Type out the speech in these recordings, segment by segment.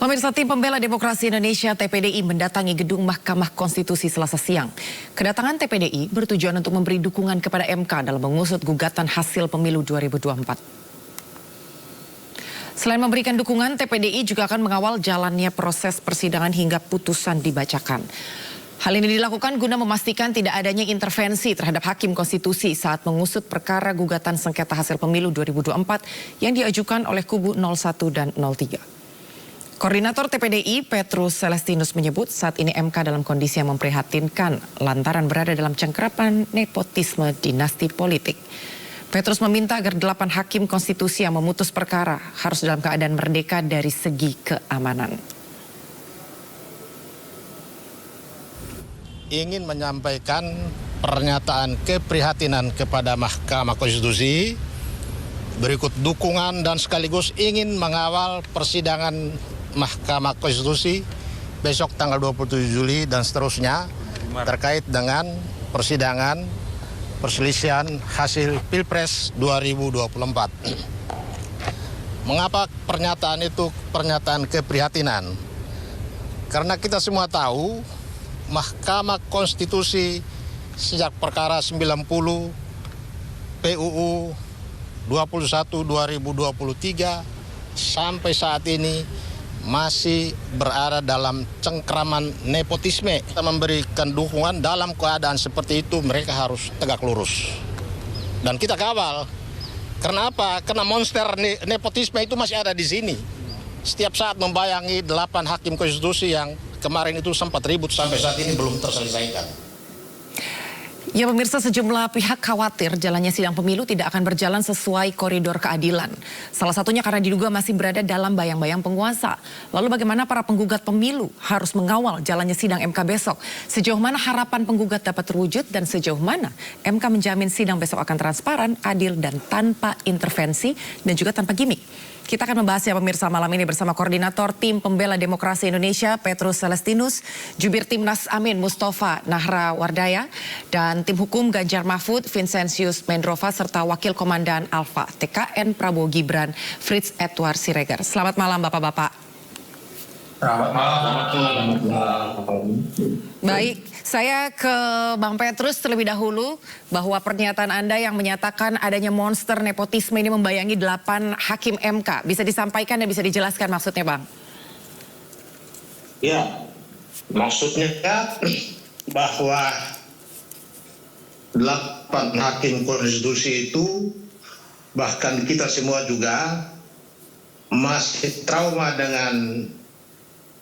Pemirsa, Tim Pembela Demokrasi Indonesia TPDI mendatangi gedung Mahkamah Konstitusi Selasa siang. Kedatangan TPDI bertujuan untuk memberi dukungan kepada MK dalam mengusut gugatan hasil pemilu 2024. Selain memberikan dukungan, TPDI juga akan mengawal jalannya proses persidangan hingga putusan dibacakan. Hal ini dilakukan guna memastikan tidak adanya intervensi terhadap Hakim Konstitusi saat mengusut perkara gugatan sengketa hasil pemilu 2024 yang diajukan oleh kubu 01 dan 03. Koordinator TPDI Petrus Celestinus menyebut saat ini MK dalam kondisi yang memprihatinkan lantaran berada dalam cengkeraman nepotisme dinasti politik. Petrus meminta agar 8 hakim konstitusi yang memutus perkara harus dalam keadaan merdeka dari segi keamanan. Ingin menyampaikan pernyataan keprihatinan kepada Mahkamah Konstitusi, berikut dukungan dan sekaligus ingin mengawal persidangan Mahkamah Konstitusi besok tanggal 27 Juli dan seterusnya terkait dengan persidangan perselisihan hasil Pilpres 2024. Mengapa pernyataan itu pernyataan keprihatinan? Karena kita semua tahu Mahkamah Konstitusi sejak perkara 90 PUU 21 2023 sampai saat ini masih berada dalam cengkraman nepotisme. Kita memberikan dukungan dalam keadaan seperti itu, mereka harus tegak lurus. Dan kita kawal. Karena apa? Karena monster nepotisme itu masih ada di sini. Setiap saat membayangi 8 hakim konstitusi yang kemarin itu sempat ribut sampai saat ini belum terselesaikan. Ya pemirsa, sejumlah pihak khawatir jalannya sidang pemilu tidak akan berjalan sesuai koridor keadilan. Salah satunya karena diduga masih berada dalam bayang-bayang penguasa. Lalu bagaimana para penggugat pemilu harus mengawal jalannya sidang MK besok? Sejauh mana harapan penggugat dapat terwujud dan sejauh mana MK menjamin sidang besok akan transparan, adil dan tanpa intervensi dan juga tanpa gimmick? Kita akan membahasnya pemirsa malam ini bersama Koordinator Tim Pembela Demokrasi Indonesia Petrus Celestinus, Jubir Timnas Amin Mustafa Nahrawardaya, dan Tim Hukum Ganjar Mahfud Vincentius Mendrova serta Wakil Komandan Alfa TKN Prabowo Gibran Fritz Edward Siregar. Selamat malam Bapak-Bapak. Selamat malam. Baik, saya ke Bang Petrus terlebih dahulu bahwa pernyataan Anda yang menyatakan adanya monster nepotisme ini membayangi 8 hakim MK. Bisa disampaikan dan bisa dijelaskan maksudnya, Bang? Ya, maksudnya bahwa 8 hakim konstitusi itu bahkan kita semua juga masih trauma dengan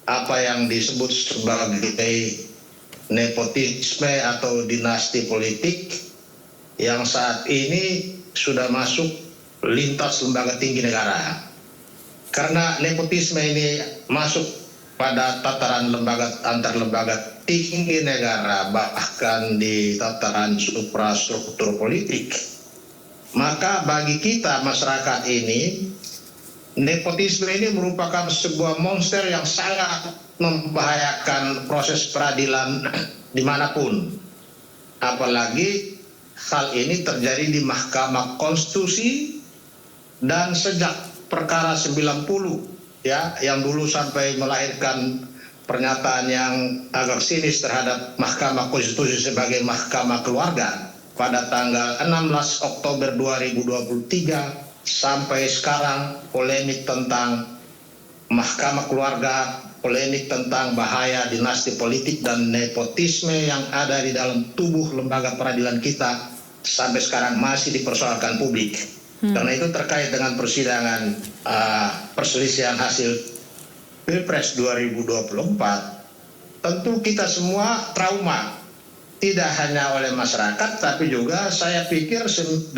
apa yang disebut sebagai nepotisme atau dinasti politik yang saat ini sudah masuk lintas lembaga tinggi negara. Karena nepotisme ini masuk pada tataran antar lembaga tinggi negara, bahkan di tataran suprastruktur politik, maka bagi kita masyarakat ini nepotisme ini merupakan sebuah monster yang sangat membahayakan proses peradilan dimanapun. Apalagi hal ini terjadi di Mahkamah Konstitusi dan sejak perkara 90 ya, yang dulu sampai melahirkan pernyataan yang agak sinis terhadap Mahkamah Konstitusi sebagai Mahkamah Keluarga pada tanggal 16 Oktober 2023 sampai sekarang polemik tentang Mahkamah Keluarga, polemik tentang bahaya dinasti politik dan nepotisme yang ada di dalam tubuh lembaga peradilan kita sampai sekarang masih dipersoalkan publik. Karena itu terkait dengan persidangan perselisihan hasil Pilpres 2024, tentu kita semua trauma. Tidak hanya oleh masyarakat, tapi juga saya pikir 8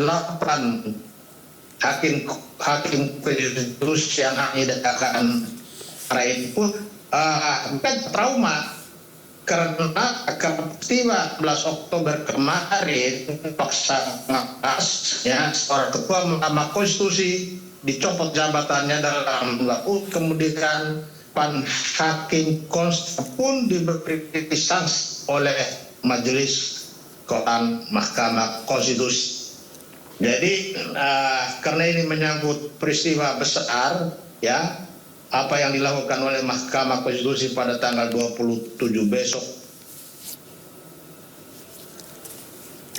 hakim konstitusi yang dikatakan itu bukan trauma karena peristiwa 11 Oktober kemarin paksa ya seorang ketua Mahkamah Konstitusi dicopot jabatannya dalam kemudian hakim konstitusi pun diberi sanksi oleh Majelis Kehormatan Mahkamah Konstitusi. Jadi karena ini menyangkut peristiwa besar ya, apa yang dilakukan oleh Mahkamah Konstitusi pada tanggal 27 besok.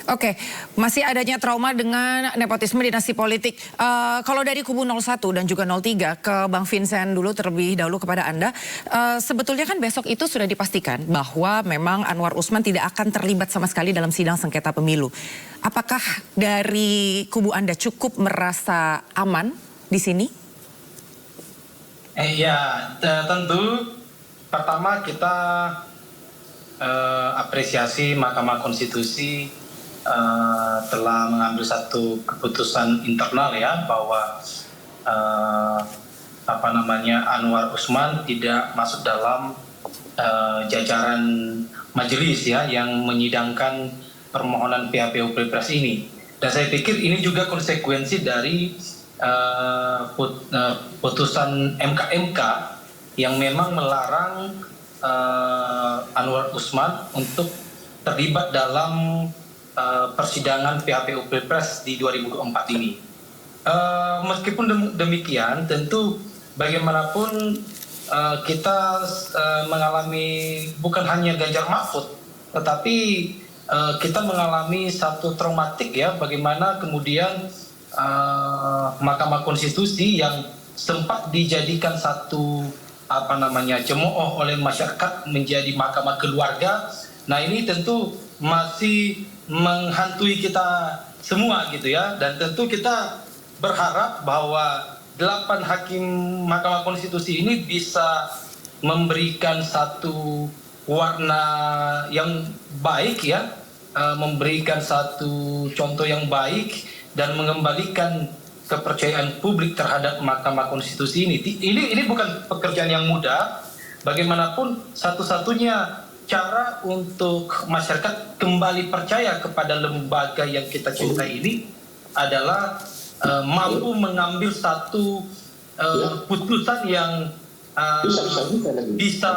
Oke, masih adanya trauma dengan nepotisme dinasti politik. Kalau dari kubu 01 dan juga 03 ke Bang Vincent dulu terlebih dahulu kepada Anda. Sebetulnya kan besok itu sudah dipastikan bahwa memang Anwar Usman tidak akan terlibat sama sekali dalam sidang sengketa pemilu. Apakah dari kubu Anda cukup merasa aman di sini? Tentu pertama kita apresiasi Mahkamah Konstitusi telah mengambil satu keputusan internal ya bahwa Anwar Usman tidak masuk dalam jajaran majelis ya yang menyidangkan permohonan PHPU Pilpres ini. Dan saya pikir ini juga konsekuensi dari putusan MK yang memang melarang Anwar Usman untuk terlibat dalam persidangan PHPU Pilpres di 2024 ini. Meskipun demikian, tentu bagaimanapun kita mengalami bukan hanya Ganjar Mahfud, tetapi kita mengalami satu traumatik ya, bagaimana kemudian Mahkamah Konstitusi yang sempat dijadikan satu cemooh oleh masyarakat menjadi mahkamah keluarga. Nah ini tentu masih menghantui kita semua gitu ya, dan tentu kita berharap bahwa 8 hakim Mahkamah Konstitusi ini bisa memberikan satu warna yang baik ya, memberikan satu contoh yang baik dan mengembalikan kepercayaan publik terhadap Mahkamah Konstitusi ini. Ini bukan pekerjaan yang mudah. Bagaimanapun satu-satunya cara untuk masyarakat kembali percaya kepada lembaga yang kita cintai ini adalah mampu mengambil satu putusan yang bisa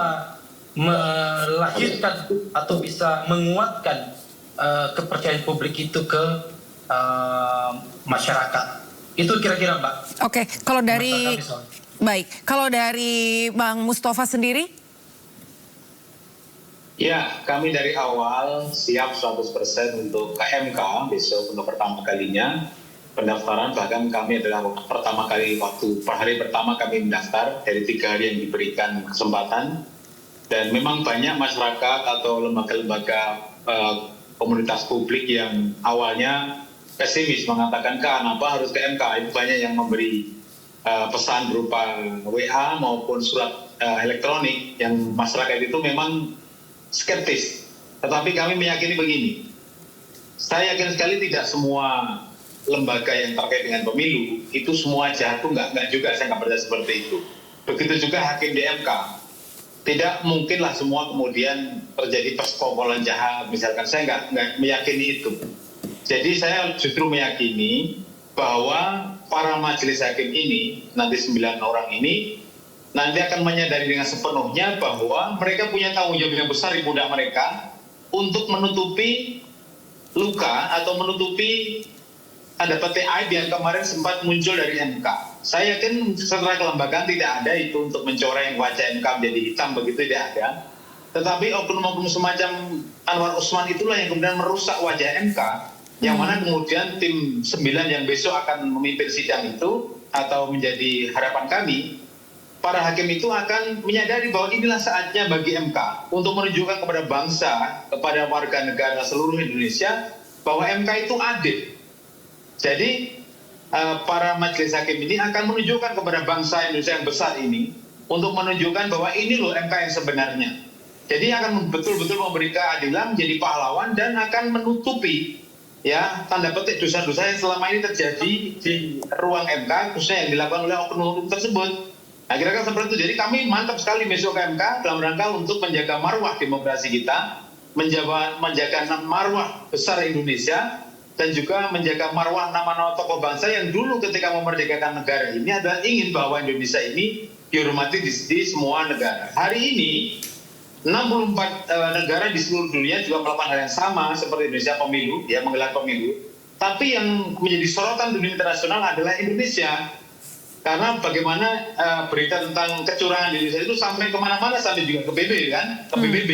melahirkan atau bisa menguatkan kepercayaan publik itu ke masyarakat. Itu kira-kira Mbak. Oke, kalau dari kalau dari Bang Mustafa sendiri? Ya, kami dari awal siap 100% untuk KMK besok untuk pertama kalinya pendaftaran. Bahkan kami adalah pertama kali waktu per hari pertama kami mendaftar dari 3 hari yang diberikan kesempatan. Dan memang banyak masyarakat atau lembaga-lembaga komunitas publik yang awalnya pesimis mengatakan kenapa harus KMK. Itu banyak yang memberi pesan berupa WA maupun surat elektronik yang masyarakat itu memang skeptis. Tetapi kami meyakini begini, saya yakin sekali tidak semua lembaga yang terkait dengan pemilu itu semua jatuh, enggak juga, saya nggak percaya seperti itu. Begitu juga hakim di MK, tidak mungkinlah semua kemudian terjadi persekongkolan jahat misalkan. Saya nggak meyakini itu. Jadi saya justru meyakini bahwa para majelis hakim ini, nanti 9 orang ini, nanti akan menyadari dengan sepenuhnya bahwa mereka punya tanggung jawab yang besar di pundak mereka untuk menutupi luka atau menutupi ada petik aib yang kemarin sempat muncul dari MK. Saya yakin secara kelembagaan tidak ada itu untuk mencoreng wajah MK menjadi hitam, begitu tidak ada. Tetapi oknum-oknum semacam Anwar Usman itulah yang kemudian merusak wajah MK, yang mana kemudian tim 9 yang besok akan memimpin sidang itu atau menjadi harapan kami. Para hakim itu akan menyadari bahwa inilah saatnya bagi MK untuk menunjukkan kepada bangsa, kepada warga negara seluruh Indonesia bahwa MK itu adil. Jadi para majelis hakim ini akan menunjukkan kepada bangsa Indonesia yang besar ini untuk menunjukkan bahwa ini loh MK yang sebenarnya. Jadi akan betul-betul memberi keadilan, menjadi pahlawan dan akan menutupi ya tanda petik dosa-dosa yang selama ini terjadi di ruang MK, khususnya yang dilakukan oleh oknum-oknum tersebut. Nah, kira-kira seperti itu. Jadi kami mantap sekali besok ke MK dalam rangka untuk menjaga marwah demokrasi kita, menjaga marwah besar Indonesia, dan juga menjaga marwah nama-nama tokoh bangsa yang dulu ketika memerdekakan negara ini adalah ingin bahwa Indonesia ini dihormati di semua negara. Hari ini 64 negara di seluruh dunia juga melakukan hal yang sama seperti Indonesia pemilu, ya menggelar pemilu. Tapi yang menjadi sorotan dunia internasional adalah Indonesia. Karena bagaimana berita tentang kecurangan di Indonesia itu sampai kemana-mana, sampai juga ke PBB kan, ke PBB.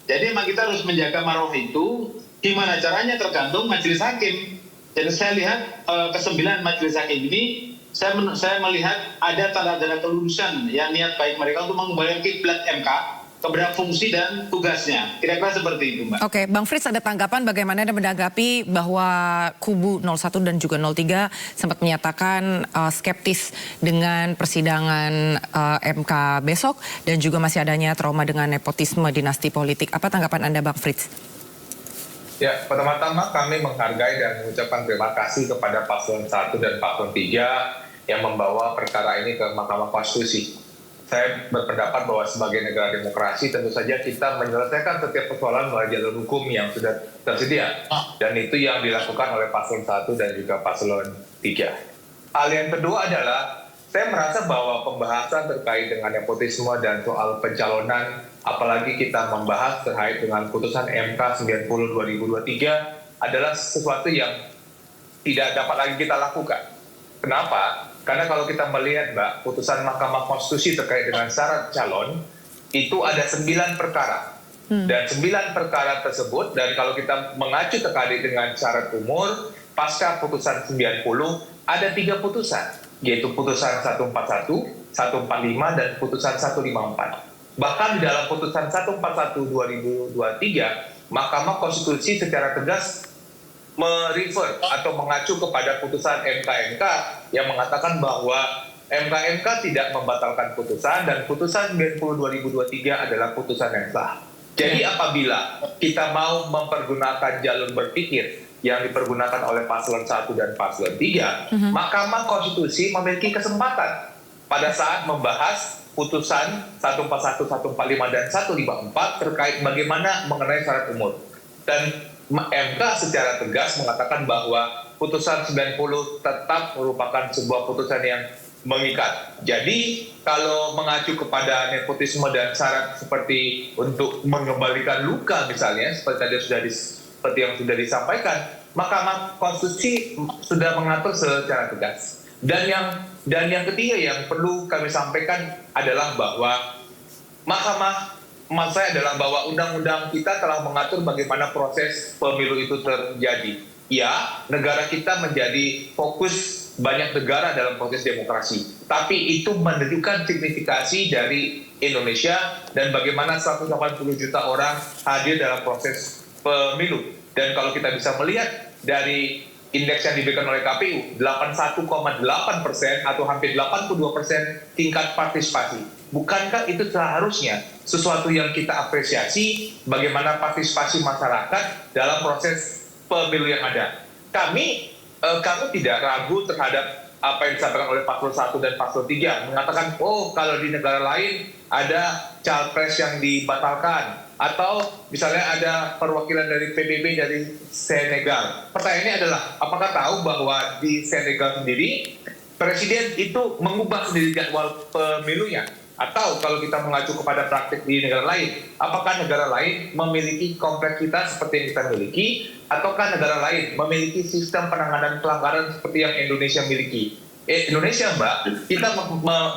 Jadi memang kita harus menjaga marwah itu. Gimana caranya tergantung majelis hakim. Jadi saya lihat ke-9 majelis hakim ini, saya melihat ada tanda-tanda kelulusan yang niat baik mereka untuk mengembalikan kiblat MK kepada fungsi dan tugasnya. Kira-kira seperti itu, Mbak. Oke, Bang Frits, ada tanggapan bagaimana Anda menanggapi bahwa kubu 01 dan juga 03 sempat menyatakan skeptis dengan persidangan MK besok dan juga masih adanya trauma dengan nepotisme dinasti politik. Apa tanggapan Anda, Bang Frits? Ya, pertama-tama kami menghargai dan mengucapkan terima kasih kepada paslon 1 dan paslon 3 yang membawa perkara ini ke Mahkamah Konstitusi. Saya berpendapat bahwa sebagai negara demokrasi tentu saja kita menyelesaikan setiap persoalan melalui jalur hukum yang sudah tersedia. Dan itu yang dilakukan oleh paslon 1 dan juga paslon 3. Hal yang kedua adalah saya merasa bahwa pembahasan terkait dengan nepotisme dan soal pencalonan, apalagi kita membahas terkait dengan putusan MK 90/2023 adalah sesuatu yang tidak dapat lagi kita lakukan. Kenapa? Karena kalau kita melihat, Mbak, putusan Mahkamah Konstitusi terkait dengan syarat calon, itu ada 9 perkara. Dan 9 perkara tersebut, dan kalau kita mengacu terkait dengan syarat umur, pasca putusan 90, ada 3 putusan, yaitu putusan 141, 145, dan putusan 154. Bahkan di dalam putusan 141/2023, Mahkamah Konstitusi secara tegas merefer atau mengacu kepada putusan MK yang mengatakan bahwa MK tidak membatalkan putusan dan putusan 90/2023 adalah putusan yang sah. Jadi apabila kita mau mempergunakan jalur berpikir yang dipergunakan oleh paslon 1 dan paslon 3, Mahkamah Konstitusi memiliki kesempatan pada saat membahas putusan 141, 145, dan 154 terkait bagaimana mengenai syarat umur. Dan MK secara tegas mengatakan bahwa putusan 90 tetap merupakan sebuah putusan yang mengikat. Jadi kalau mengacu kepada nepotisme dan syarat seperti untuk mengembalikan luka misalnya, seperti yang sudah disampaikan, Mahkamah Konstitusi sudah mengatur secara tegas. Dan yang ketiga yang perlu kami sampaikan adalah bahwa maksud saya adalah bahwa undang-undang kita telah mengatur bagaimana proses pemilu itu terjadi. Ya, negara kita menjadi fokus banyak negara dalam proses demokrasi. Tapi itu menunjukkan signifikasi dari Indonesia dan bagaimana 180 juta orang hadir dalam proses pemilu. Dan kalau kita bisa melihat dari indeks yang diberikan oleh KPU, 81,8% atau hampir 82% tingkat partisipasi. Bukankah itu seharusnya sesuatu yang kita apresiasi bagaimana partisipasi masyarakat dalam proses pemilu yang ada? Kami tidak ragu terhadap apa yang disampaikan oleh paslon 1 dan paslon 3 mengatakan, oh kalau di negara lain ada capres yang dibatalkan atau misalnya ada perwakilan dari PBB dari Senegal. Pertanyaannya adalah, apakah tahu bahwa di Senegal sendiri presiden itu mengubah sendiri jadwal pemilunya? Atau kalau kita mengacu kepada praktik di negara lain, apakah negara lain memiliki kompleksitas seperti yang kita miliki, ataukah negara lain memiliki sistem penanganan pelanggaran seperti yang Indonesia miliki? Indonesia, Mbak,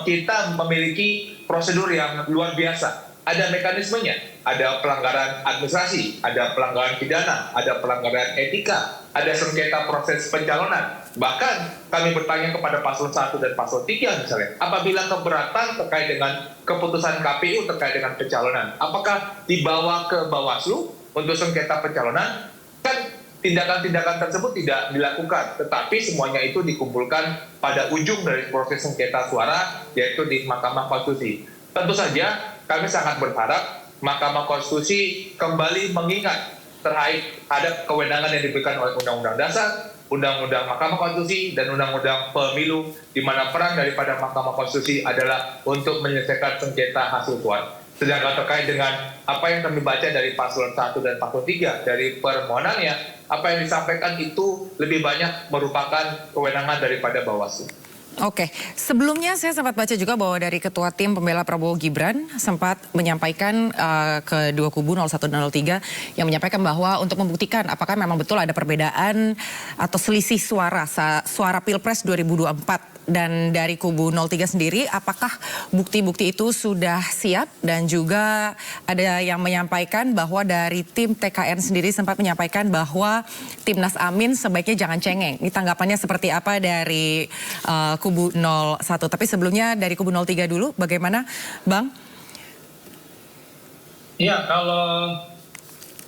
kita memiliki prosedur yang luar biasa. Ada mekanismenya, ada pelanggaran administrasi, ada pelanggaran pidana, ada pelanggaran etika, ada sengketa proses pencalonan. Bahkan kami bertanya kepada paslon 1 dan paslon 3 misalnya, apabila keberatan terkait dengan keputusan KPU terkait dengan pencalonan, apakah dibawa ke Bawaslu untuk sengketa pencalonan? Kan tindakan-tindakan tersebut tidak dilakukan, tetapi semuanya itu dikumpulkan pada ujung dari proses sengketa suara, yaitu di Mahkamah Konstitusi. Tentu saja kami sangat berharap Mahkamah Konstitusi kembali mengingat terhadap kewenangan yang diberikan oleh Undang-Undang Dasar, Undang-Undang Mahkamah Konstitusi, dan Undang-Undang Pemilu, di mana peran daripada Mahkamah Konstitusi adalah untuk menyelesaikan sengketa hasil suara. Sedangkan terkait dengan apa yang kami baca dari paslon 1 dan paslon 3, dari permohonannya, apa yang disampaikan itu lebih banyak merupakan kewenangan daripada Bawaslu. Oke, sebelumnya saya sempat baca juga bahwa dari Ketua Tim Pembela Prabowo Gibran sempat menyampaikan ke dua kubu 01 dan 03 yang menyampaikan bahwa untuk membuktikan apakah memang betul ada perbedaan atau selisih suara Pilpres 2024 dan dari kubu 03 sendiri, apakah bukti-bukti itu sudah siap? Dan juga ada yang menyampaikan bahwa dari tim TKN sendiri sempat menyampaikan bahwa Timnas Amin sebaiknya jangan cengeng. Ini tanggapannya seperti apa dari kubu 01? Tapi sebelumnya dari kubu 03 dulu, bagaimana Bang? Iya, kalau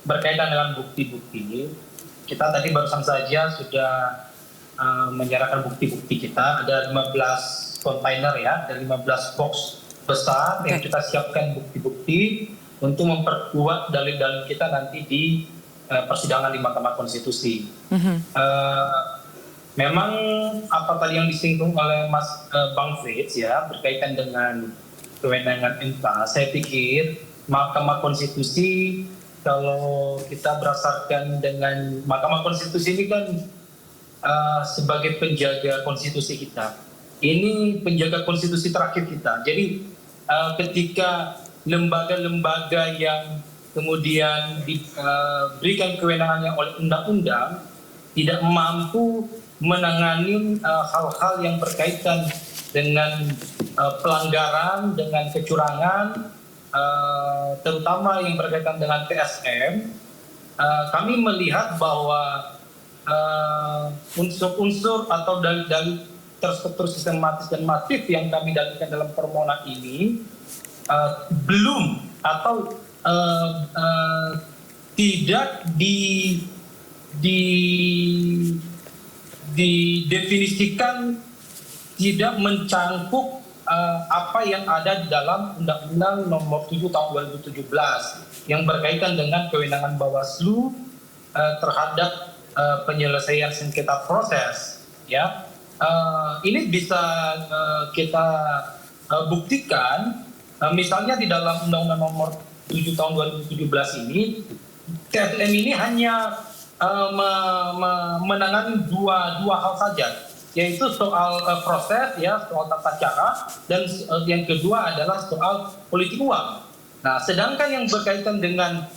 berkaitan dengan bukti-bukti, kita tadi barusan saja sudah menyerahkan bukti-bukti kita. Ada 15 kontainer ya, ada 15 box besar yang kita siapkan bukti-bukti untuk memperkuat dalil-dalil kita nanti di persidangan di Mahkamah Konstitusi. Memang apa tadi yang disinggung oleh Mas Bang Frits ya, berkaitan dengan kewenangan MK, saya pikir Mahkamah Konstitusi, kalau kita berdasarkan dengan Mahkamah Konstitusi ini kan sebagai penjaga konstitusi kita. Ini penjaga konstitusi terakhir kita. Jadi ketika lembaga-lembaga yang kemudian diberikan kewenangannya oleh undang-undang tidak mampu menangani hal-hal yang berkaitan dengan pelanggaran, dengan kecurangan, terutama yang berkaitan dengan TSM, kami melihat bahwa unsur-unsur atau dalil-dalil terstruktur sistematis dan masif yang kami dalilkan dalam permohonan ini belum atau tidak didefinisikan, tidak mencangkup apa yang ada di dalam Undang-Undang Nomor 7 Tahun 2017 yang berkaitan dengan kewenangan Bawaslu terhadap penyelesaian sengketa proses, ya. Ini bisa kita buktikan, misalnya di dalam Undang-Undang Nomor 7 Tahun 2017 ini, TSM ini hanya menangani dua hal saja, yaitu soal proses, ya, soal tata cara, dan yang kedua adalah soal politik uang. Nah, sedangkan yang berkaitan dengan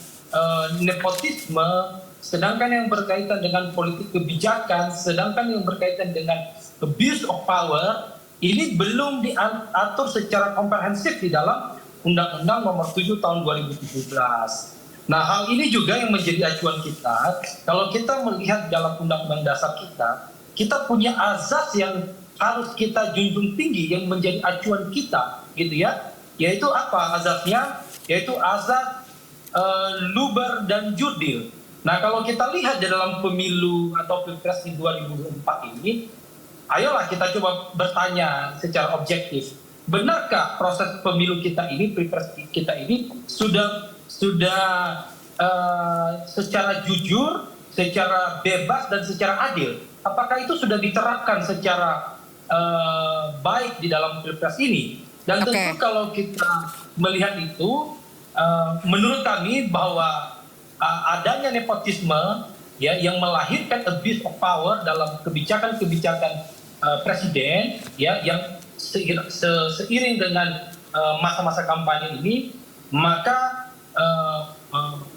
nepotisme, sedangkan yang berkaitan dengan politik kebijakan, sedangkan yang berkaitan dengan abuse of power, ini belum diatur secara komprehensif di dalam Undang-Undang Nomor 7 Tahun 2017. Nah, hal ini juga yang menjadi acuan kita. Kalau kita melihat dalam Undang-Undang Dasar kita punya azas yang harus kita junjung tinggi, yang menjadi acuan kita, gitu ya. Yaitu apa azasnya? Yaitu azas luber dan jurdil. Nah, kalau kita lihat di dalam pemilu atau pilpres di 2024 ini, ayolah kita coba bertanya secara objektif, benarkah proses pemilu kita ini, pilpres kita ini sudah secara jujur, secara bebas dan secara adil? Apakah itu sudah diterapkan secara baik di dalam pilpres ini? Dan tentu kalau kita melihat itu, menurut kami bahwa adanya nepotisme, ya, yang melahirkan abuse of power dalam kebijakan-kebijakan presiden, ya, yang seiring dengan masa-masa kampanye ini, maka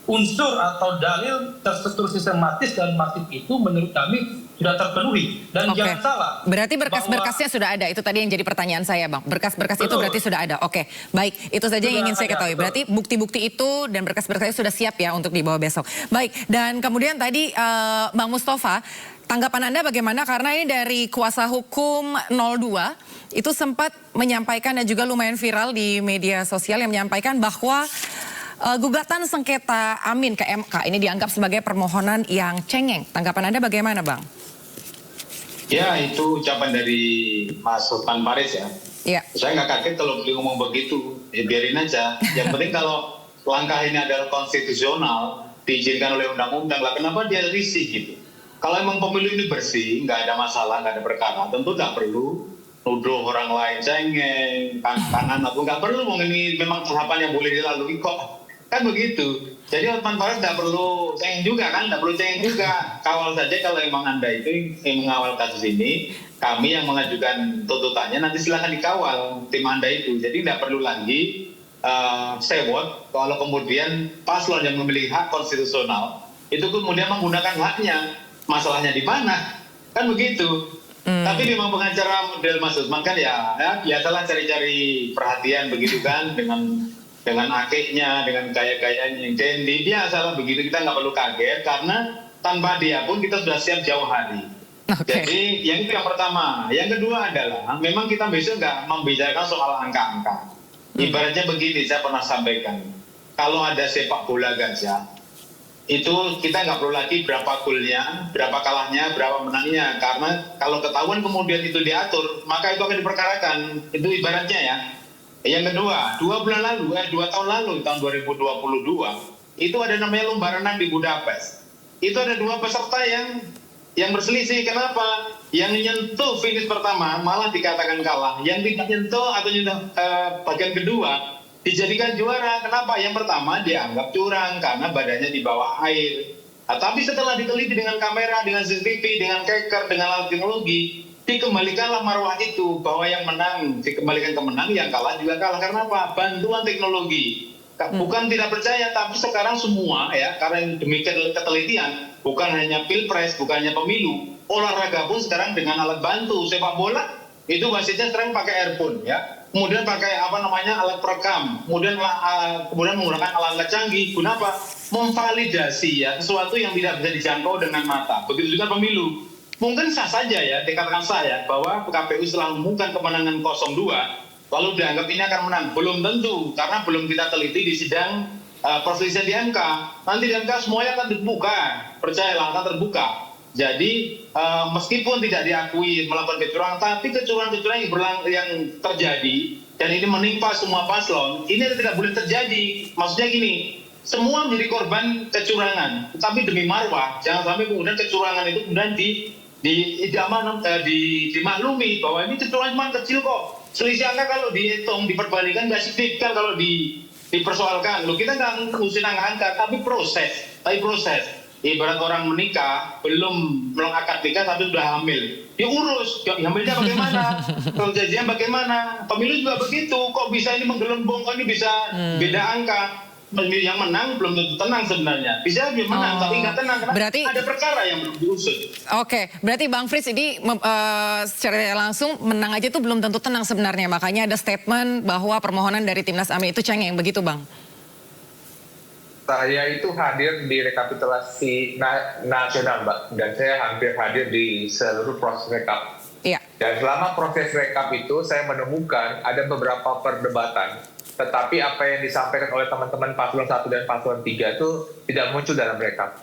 unsur atau dalil terstruktur sistematis dan masif itu menurut kami sudah terpenuhi. Dan jangan salah. Berarti berkas-berkasnya sudah ada. Itu tadi yang jadi pertanyaan saya, Bang. Berkas-berkas itu berarti sudah ada. Oke, baik. Itu saja yang ingin saya ketahui. Berarti bukti-bukti itu dan berkas-berkasnya sudah siap ya untuk dibawa besok. Baik, dan kemudian tadi Bang Mustafa, tanggapan Anda bagaimana? Karena ini dari kuasa hukum 02 itu sempat menyampaikan dan juga lumayan viral di media sosial yang menyampaikan bahwa gugatan sengketa Amin ke MK ini dianggap sebagai permohonan yang cengeng. Tanggapan Anda bagaimana, Bang? Ya, itu ucapan dari Mas Hotman Paris ya. Iya. Saya nggak kaget kalau beliau ngomong begitu, ya biarin aja. Yang penting kalau langkah ini adalah konstitusional, diizinkan oleh undang-undang, lah kenapa dia risih gitu? Kalau emang pemilu ini bersih, nggak ada masalah, nggak ada perkara, tentu nggak perlu nuduh orang lain cengeng, kanan atau nggak perlu. Ini memang tahapan yang boleh dilalui kok. Kan begitu. Jadi Hotman Paris tidak perlu cengeng juga kan, tidak perlu cengeng juga. Kawal saja kalau memang Anda itu yang mengawal kasus ini, kami yang mengajukan tuntutannya nanti silahkan dikawal tim Anda itu. Jadi tidak perlu lagi sewot kalau kemudian paslon yang memiliki hak konstitusional itu kemudian menggunakan haknya. Masalahnya di mana? Kan begitu. Tapi memang pengacara model Mas Usman kan ya biasalah cari-cari perhatian begitu kan dengan akiknya, dengan gaya-gayanya yang dandy, biasalah begitu, kita nggak perlu kaget karena tanpa dia pun kita sudah siap jauh hari. Jadi yang itu yang pertama. Yang kedua adalah memang kita besok nggak membicarakan soal angka-angka. Ibaratnya begini, saya pernah sampaikan, kalau ada sepak bola gajah, itu kita nggak perlu lagi berapa golnya, berapa kalahnya, berapa menangnya, karena kalau ketahuan kemudian itu diatur, maka itu akan diperkarakan. Itu ibaratnya ya. Yang kedua, 2 tahun lalu, tahun 2022, itu ada namanya lomba renang di Budapest. Itu ada 2 peserta yang berselisih. Kenapa? Yang nyentuh finish pertama malah dikatakan kalah. Yang tidak nyentuh atau nyentuh bagian kedua dijadikan juara. Kenapa? Yang pertama dianggap curang karena badannya di bawah air. Tapi setelah diteliti dengan kamera, dengan CCTV, dengan keker, dengan alat teknologi, dikembalikanlah marwah itu, bahwa yang menang dikembalikan ke menang, yang kalah juga kalah. Karena apa? Bantuan teknologi. Bukan tidak percaya, tapi sekarang semua ya, karena demikian ketelitian, bukan hanya pilpres, bukan hanya pemilu, olahraga pun sekarang dengan alat bantu. Sepak bola itu wasitnya sekarang pakai earphone ya, kemudian pakai alat perekam, kemudian menggunakan alat canggih. Guna apa? Memvalidasi ya sesuatu yang tidak bisa dijangkau dengan mata. Begitu juga pemilu. Mungkin sah saja ya, dikatakan sah ya, bahwa KPU setelah mengumumkan kemenangan 02 lalu dianggap ini akan menang. Belum tentu, karena belum kita teliti di sidang perselisihan di MK. Nanti di MK semuanya akan terbuka, percayalah akan terbuka. Jadi meskipun tidak diakui melakukan kecurangan, tapi kecurangan-kecurangan yang terjadi dan ini menimpa semua paslon, ini tidak boleh terjadi. Maksudnya gini, semua menjadi korban kecurangan, tapi demi marwah, jangan sampai kemudian kecurangan itu kemudian dimaklumi bahwa ini kecurangan cuma kecil kok. Selisih angka kalau dihitung, diperbandingkan nggak signifikan kalau dipersoalkan. Loh, kita nggak ngurusin angka, tapi proses. Ibarat orang menikah, belum akad nikah tapi sudah hamil. Diurus, hamilnya bagaimana? Perjanjian bagaimana? Pemilu juga begitu. Kok bisa ini menggelembung, kok ini bisa beda angka? Yang menang belum tentu tenang sebenarnya. Bisa dia menang tapi nggak tenang karena berarti, ada perkara yang belum diusut. Oke, berarti Bang Frits ini secara langsung menang aja itu belum tentu tenang sebenarnya. Makanya ada statement bahwa permohonan dari Timnas Amin itu cengeng, begitu Bang? Saya itu hadir di rekapitulasi nasional, Mbak. Dan saya hampir hadir di seluruh proses rekap. Iya. Dan selama proses rekap itu saya menemukan ada beberapa perdebatan. Tetapi apa yang disampaikan oleh teman-teman paslon 1 dan paslon 3 itu tidak muncul dalam rekap.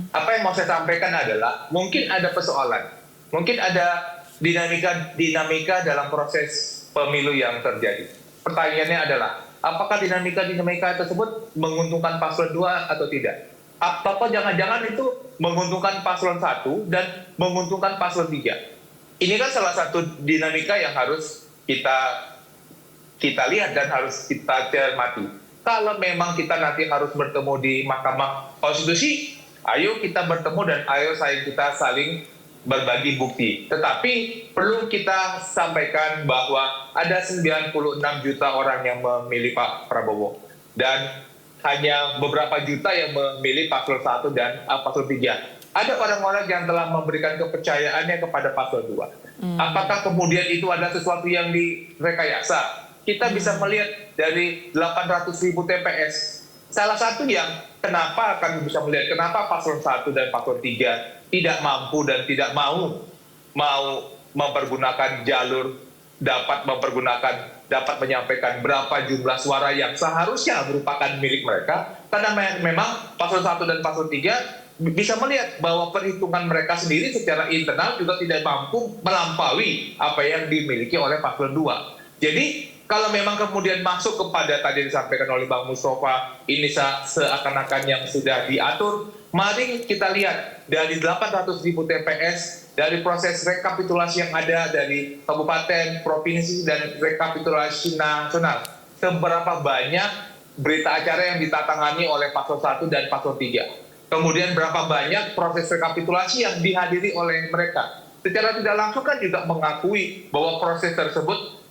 Apa yang mau saya sampaikan adalah mungkin ada persoalan, mungkin ada dinamika dalam proses pemilu yang terjadi. Pertanyaannya adalah, apakah dinamika tersebut menguntungkan paslon 2 atau tidak? Atau jangan-jangan itu menguntungkan paslon 1 dan menguntungkan paslon 3? Ini kan salah satu dinamika yang harus kita lihat dan harus kita cermati. Kalau memang kita nanti harus bertemu di Mahkamah Konstitusi, ayo kita bertemu dan ayo kita saling berbagi bukti. Tetapi perlu kita sampaikan bahwa ada 96 juta orang yang memilih Pak Prabowo. Dan hanya beberapa juta yang memilih paslon 1 dan paslon 3. Ada orang-orang yang telah memberikan kepercayaannya kepada paslon 2. Apakah kemudian itu ada sesuatu yang direkayasa? Kita bisa melihat dari 800.000 TPS. Salah satu yang kenapa kami bisa melihat kenapa paslon 1 dan paslon 3 tidak mampu dan tidak mau mempergunakan jalur, dapat menyampaikan berapa jumlah suara yang seharusnya merupakan milik mereka. Karena memang paslon 1 dan paslon 3 bisa melihat bahwa perhitungan mereka sendiri secara internal juga tidak mampu melampaui apa yang dimiliki oleh paslon 2. Jadi kalau memang kemudian masuk kepada tadi disampaikan oleh Bang Mustafa, ini seakan-akan yang sudah diatur, mari kita lihat dari 800.000 TPS, dari proses rekapitulasi yang ada dari kabupaten, provinsi, dan rekapitulasi nasional, seberapa banyak berita acara yang ditatangani oleh paslon 1 dan paslon 3. Kemudian berapa banyak proses rekapitulasi yang dihadiri oleh mereka. Secara tidak langsung kan juga mengakui bahwa proses tersebut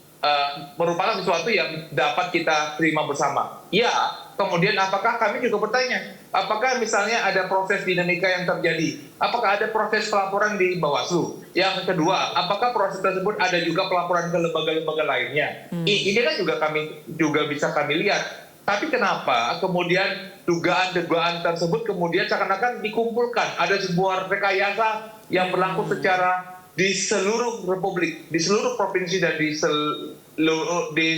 merupakan sesuatu yang dapat kita terima bersama. Ya, kemudian apakah kami juga bertanya, apakah misalnya ada proses dinamika yang terjadi? Apakah ada proses pelaporan di Bawaslu? Yang kedua, apakah proses tersebut ada juga pelaporan ke lembaga-lembaga lainnya? Ini kan juga bisa kami lihat. Tapi kenapa kemudian dugaan-dugaan tersebut kemudian seakan-akan dikumpulkan? Ada sebuah rekayasa yang berlaku secara di seluruh republik, di seluruh provinsi dan di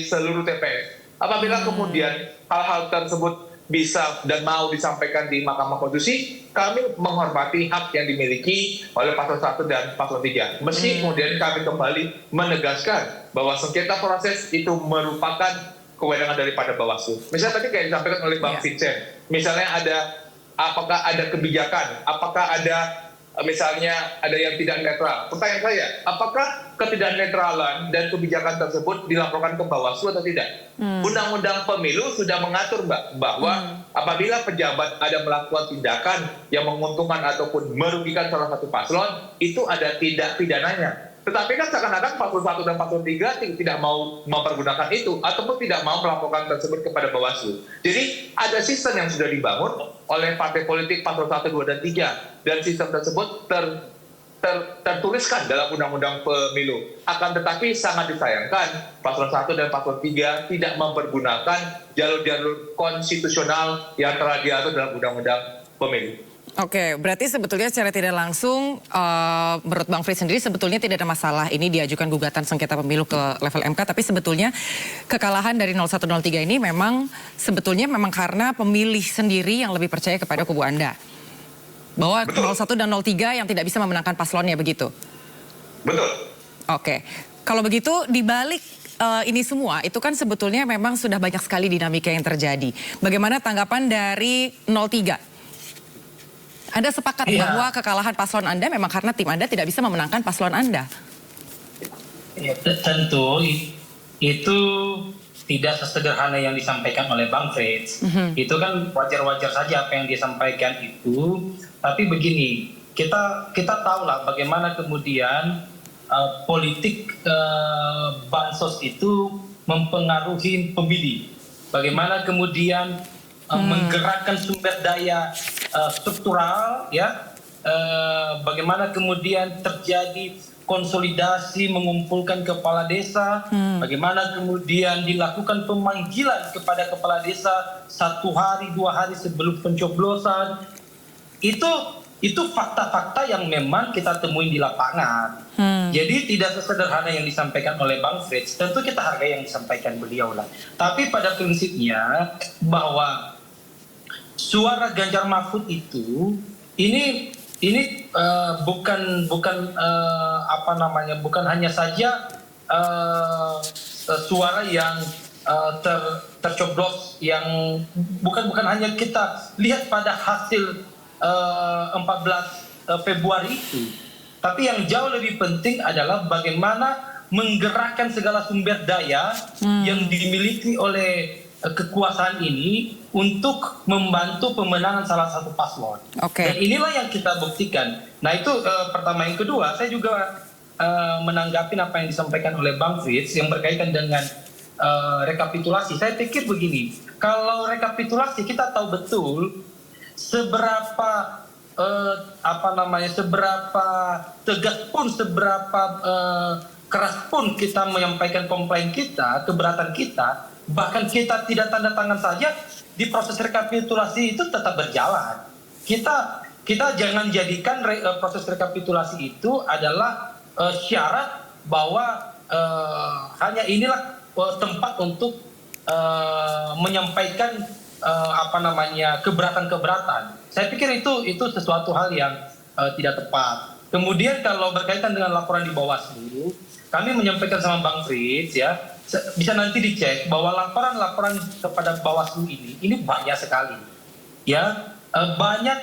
seluruh TPS. Apabila kemudian hal-hal tersebut bisa dan mau disampaikan di Mahkamah Konstitusi, kami menghormati hak yang dimiliki oleh paslon 1 dan paslon 3. Meski kemudian kami kembali menegaskan bahwa sengketa proses itu merupakan kewenangan daripada Bawaslu. Misalnya tadi kayak disampaikan oleh Bang Vincent, misalnya apakah ada kebijakan, apakah ada misalnya ada yang tidak netral. Pertanyaan saya, apakah ketidaknetralan dan kebijakan tersebut dilaporkan ke Bawaslu atau tidak? Undang-undang pemilu sudah mengatur, Mbak, bahwa apabila pejabat ada melakukan tindakan yang menguntungkan ataupun merugikan salah satu paslon, itu ada tindak pidananya. Tetapi kan seakan-akan paslon 1 dan paslon 3 tidak mau mempergunakan itu ataupun tidak mau melaporkan tersebut kepada Bawaslu. Jadi ada sistem yang sudah dibangun oleh partai politik paslon 1, 2, dan 3. Dan sistem tersebut tertuliskan dalam Undang-Undang Pemilu. Akan tetapi sangat disayangkan paslon 1 dan paslon 3 tidak mempergunakan jalur-jalur konstitusional yang telah diatur dalam Undang-Undang Pemilu. Oke, berarti sebetulnya secara tidak langsung menurut Bang Frits sendiri sebetulnya tidak ada masalah ini diajukan gugatan sengketa pemilu ke level MK, tapi sebetulnya kekalahan dari 0103 ini memang sebetulnya memang karena pemilih sendiri yang lebih percaya kepada kubu Anda. Bahwa 01 dan 03 yang tidak bisa memenangkan paslonnya, begitu? Betul. Oke, kalau begitu dibalik ini semua itu kan sebetulnya memang sudah banyak sekali dinamika yang terjadi. Bagaimana tanggapan dari 03? Anda sepakat bahwa kekalahan paslon Anda memang karena tim Anda tidak bisa memenangkan paslon Anda? Ya, tentu itu tidak sesederhana yang disampaikan oleh Bang Frits. Itu kan wajar-wajar saja apa yang disampaikan itu. Tapi begini, kita tahulah bagaimana kemudian politik bansos itu mempengaruhi pemilih. Bagaimana kemudian menggerakkan sumber daya struktural, ya, bagaimana kemudian terjadi konsolidasi mengumpulkan kepala desa, bagaimana kemudian dilakukan pemanggilan kepada kepala desa 1 hari 2 hari sebelum pencoblosan. Itu fakta-fakta yang memang kita temuin di lapangan. Jadi tidak sesederhana yang disampaikan oleh Bang Frits. Tentu kita hargai yang disampaikan beliau lah. Tapi pada prinsipnya bahwa suara Ganjar Mahfud itu ini bukan bukan hanya saja suara yang tercoblos yang bukan hanya kita lihat pada hasil 14 Februari itu, tapi yang jauh lebih penting adalah bagaimana menggerakkan segala sumber daya yang dimiliki oleh kekuasaan ini untuk membantu pemenangan salah satu paslon. Dan inilah yang kita buktikan. Nah itu pertama. Yang kedua, saya juga menanggapi apa yang disampaikan oleh Bang Frits yang berkaitan dengan rekapitulasi. Saya pikir begini, kalau rekapitulasi kita tahu betul seberapa seberapa tegas pun, seberapa keras pun kita menyampaikan komplain kita, keberatan kita, bahkan kita tidak tanda tangan saja, di proses rekapitulasi itu tetap berjalan. Kita jangan jadikan proses rekapitulasi itu adalah syarat bahwa hanya inilah tempat untuk menyampaikan keberatan-keberatan. Saya pikir itu sesuatu hal yang tidak tepat. Kemudian kalau berkaitan dengan laporan di Bawaslu, kami menyampaikan sama Bang Frits, ya, bisa nanti dicek bahwa laporan-laporan kepada Bawaslu ini banyak sekali, ya, banyak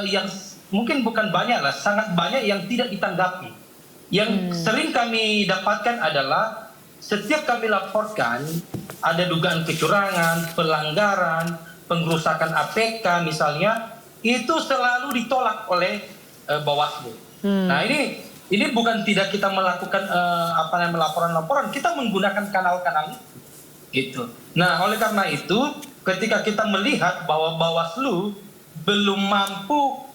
yang mungkin bukan banyak lah, sangat banyak yang tidak ditanggapi. Yang sering kami dapatkan adalah setiap kami laporkan ada dugaan kecurangan, pelanggaran, pengerusakan APK misalnya, itu selalu ditolak oleh Bawaslu. Nah ini bukan tidak kita melakukan laporan-laporan, kita menggunakan kanal-kanal itu Gitu. Nah, oleh karena itu, ketika kita melihat bahwa Bawaslu belum mampu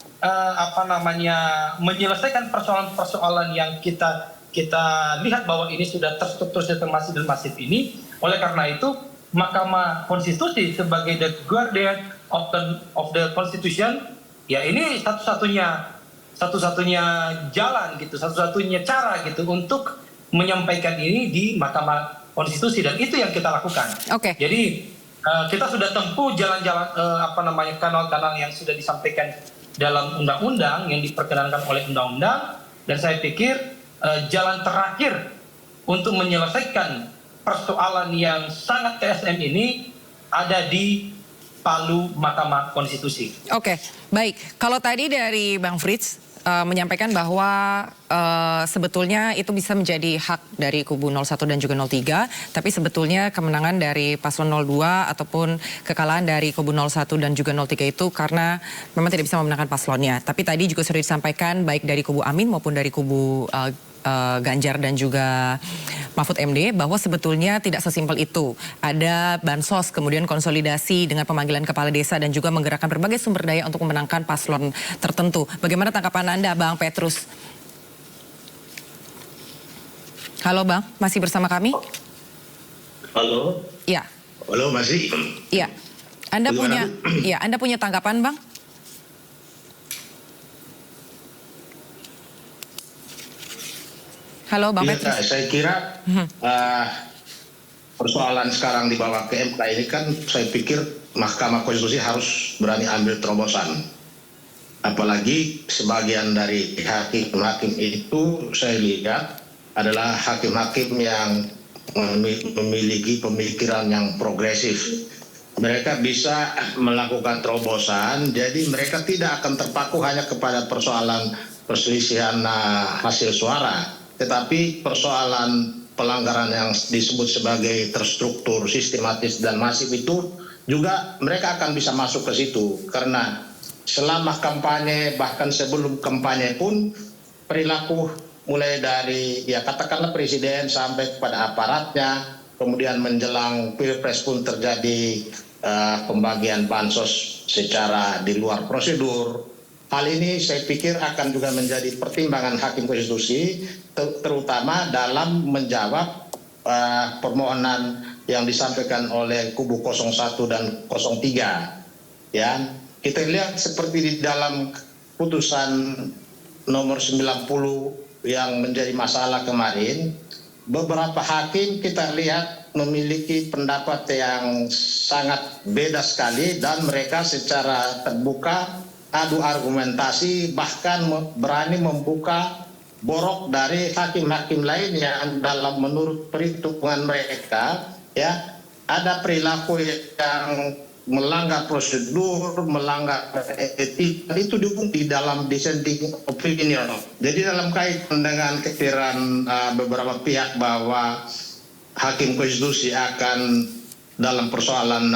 menyelesaikan persoalan-persoalan yang kita lihat bahwa ini sudah terstruktur sistematis dan masif ini, oleh karena itu Mahkamah Konstitusi sebagai the guardian of the Constitution, ya ini satu-satunya jalan gitu, satu-satunya cara gitu untuk menyampaikan ini di Mahkamah Konstitusi, dan itu yang kita lakukan. Oke. Jadi kita sudah tempuh jalan-jalan kanal-kanal yang sudah disampaikan dalam undang-undang yang diperkenankan oleh undang-undang, dan saya pikir jalan terakhir untuk menyelesaikan persoalan yang sangat TSM ini ada di palu Mahkamah Konstitusi. Oke, baik. Kalau tadi dari Bang Frits menyampaikan bahwa sebetulnya itu bisa menjadi hak dari kubu 01 dan juga 03, tapi sebetulnya kemenangan dari paslon 02 ataupun kekalahan dari kubu 01 dan juga 03 itu karena memang tidak bisa memenangkan paslonnya. Tapi tadi juga sudah disampaikan baik dari kubu Amin maupun dari kubu Ganjar dan juga Mahfud MD bahwa sebetulnya tidak sesimpel itu. Ada bansos, kemudian konsolidasi dengan pemanggilan kepala desa dan juga menggerakkan berbagai sumber daya untuk memenangkan paslon tertentu. Bagaimana tanggapan Anda, Bang Petrus? Halo Bang, masih bersama kami? Halo. Ya. Halo, masih? Iya. Anda punya tanggapan, Bang? Halo Bang Petrus. Saya kira persoalan sekarang dibawa ke MK ini kan saya pikir Mahkamah Konstitusi harus berani ambil terobosan. Apalagi sebagian dari hakim-hakim itu saya lihat adalah hakim-hakim yang memiliki pemikiran yang progresif. Mereka bisa melakukan terobosan, jadi mereka tidak akan terpaku hanya kepada persoalan perselisihan hasil suara, tetapi persoalan pelanggaran yang disebut sebagai terstruktur, sistematis, dan masif itu juga mereka akan bisa masuk ke situ. Karena selama kampanye, bahkan sebelum kampanye pun, perilaku mulai dari, ya katakanlah presiden sampai kepada aparatnya, kemudian menjelang Pilpres pun terjadi pembagian bansos secara di luar prosedur. Hal ini saya pikir akan juga menjadi pertimbangan Hakim Konstitusi, terutama dalam menjawab permohonan yang disampaikan oleh kubu 01 dan 03. Ya, kita lihat seperti di dalam putusan nomor 90 yang menjadi masalah kemarin, beberapa hakim kita lihat memiliki pendapat yang sangat beda sekali, dan mereka secara terbuka adu argumentasi, bahkan berani membuka borok dari hakim-hakim lain yang dalam menurut perhitungan mereka ya ada perilaku yang melanggar prosedur, melanggar etik, itu dihukum di dalam dissenting opinion. Jadi dalam kaitan dengan kepikiran beberapa pihak bahwa Hakim Konstitusi akan dalam persoalan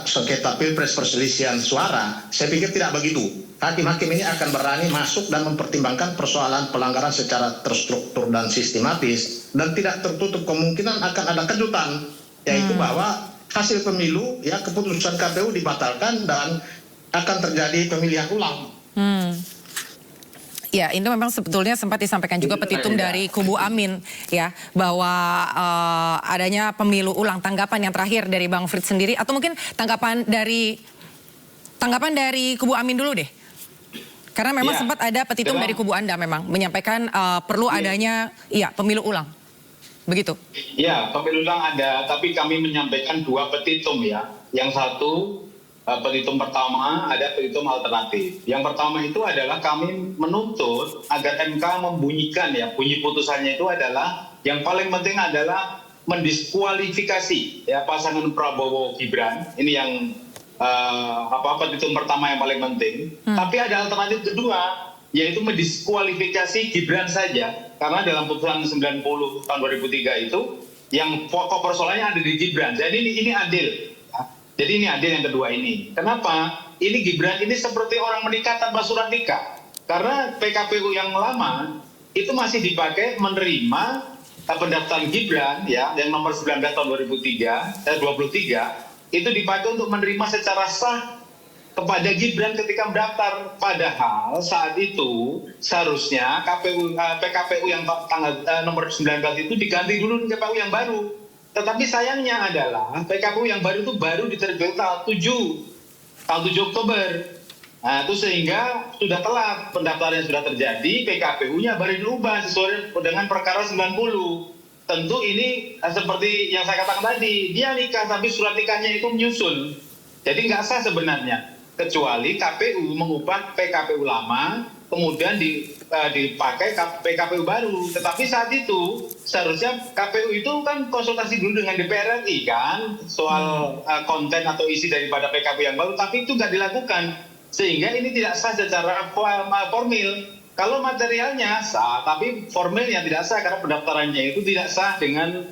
sengketa Pilpres perselisihan suara, saya pikir tidak begitu. Hakim-hakim ini akan berani masuk dan mempertimbangkan persoalan pelanggaran secara terstruktur dan sistematis, dan tidak tertutup kemungkinan akan ada kejutan, yaitu bahwa hasil pemilu, ya keputusan KPU dibatalkan dan akan terjadi pemilihan ulang. Ya, itu memang sebetulnya sempat disampaikan juga petitum dari kubu Amin ya, bahwa adanya pemilu ulang. Tanggapan yang terakhir dari Bang Frits sendiri, atau mungkin tanggapan dari kubu Amin dulu deh. Karena memang sempat ada petitum dari kubu Anda memang menyampaikan perlu adanya pemilu ulang. Begitu. Ya, pemilu ulang ada, tapi kami menyampaikan dua petitum ya. Yang satu petitum pertama, ada petitum alternatif. Yang pertama itu adalah kami menuntut agar MK membunyikan ya, bunyi putusannya itu adalah yang paling penting adalah mendiskualifikasi ya pasangan Prabowo Gibran. Ini yang petitum pertama yang paling penting. Tapi ada alternatif kedua, yaitu mendiskualifikasi Gibran saja. Karena dalam putusan 90 tahun 2003 itu yang pokok persoalannya ada di Gibran. Jadi ini adil. Jadi ini adil yang kedua ini. Kenapa? Ini Gibran ini seperti orang menikah tanpa surat nikah. Karena PKPU yang lama itu masih dipakai menerima pendaftaran Gibran ya yang nomor 19 tahun 23 itu dipakai untuk menerima secara sah kepada Gibran ketika mendaftar. Padahal saat itu seharusnya PKPU yang tanggal nomor 19 itu diganti dulu dengan PKPU yang baru. Tetapi sayangnya adalah PKPU yang baru itu baru diterbitkan tanggal 7 Oktober. Nah, itu sehingga sudah telat pendaftaran yang sudah terjadi, PKPU-nya baru diubah sesuai dengan perkara 90. Tentu ini seperti yang saya katakan tadi, dia nikah tapi surat nikahnya itu menyusul. Jadi nggak sah sebenarnya. Kecuali KPU mengubah PKPU lama, kemudian dipakai PKPU baru. Tetapi saat itu seharusnya KPU itu kan konsultasi dulu dengan DPR RI kan, soal konten atau isi daripada PKPU yang baru, tapi itu nggak dilakukan. Sehingga ini tidak sah secara formil. Kalau materialnya sah, tapi formilnya tidak sah karena pendaftarannya itu tidak sah dengan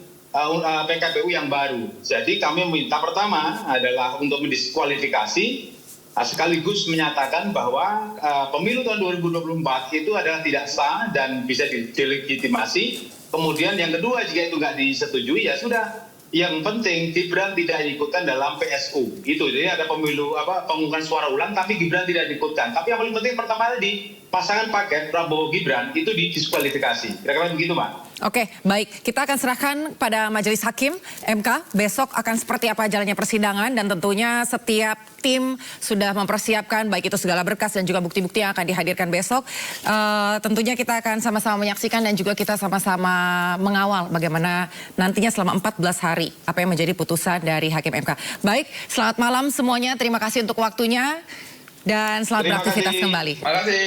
PKPU yang baru. Jadi kami meminta pertama adalah untuk mendiskualifikasi, sekaligus menyatakan bahwa pemilu tahun 2024 itu adalah tidak sah dan bisa didelegitimasi. Kemudian yang kedua, jika itu nggak disetujui ya sudah. Yang penting Gibran tidak diikutkan dalam PSU. Itu jadi ada pemilu pengumuman suara ulang tapi Gibran tidak diikutkan. Tapi yang paling penting pertama tadi pasangan paket Prabowo Gibran itu didiskualifikasi. Kira-kira begitu, Mbak. Oke, baik. Kita akan serahkan pada Majelis Hakim MK. Besok akan seperti apa jalannya persidangan dan tentunya setiap tim sudah mempersiapkan baik itu segala berkas dan juga bukti-bukti yang akan dihadirkan besok. Tentunya kita akan sama-sama menyaksikan dan juga kita sama-sama mengawal bagaimana nantinya selama 14 hari apa yang menjadi putusan dari Hakim MK. Baik, selamat malam semuanya. Terima kasih untuk waktunya dan selamat beraktivitas kembali. Terima kasih.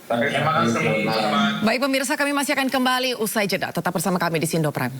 Terima kasih. Baik pemirsa, kami masih akan kembali usai jeda. Tetap bersama kami di Sindo Prime.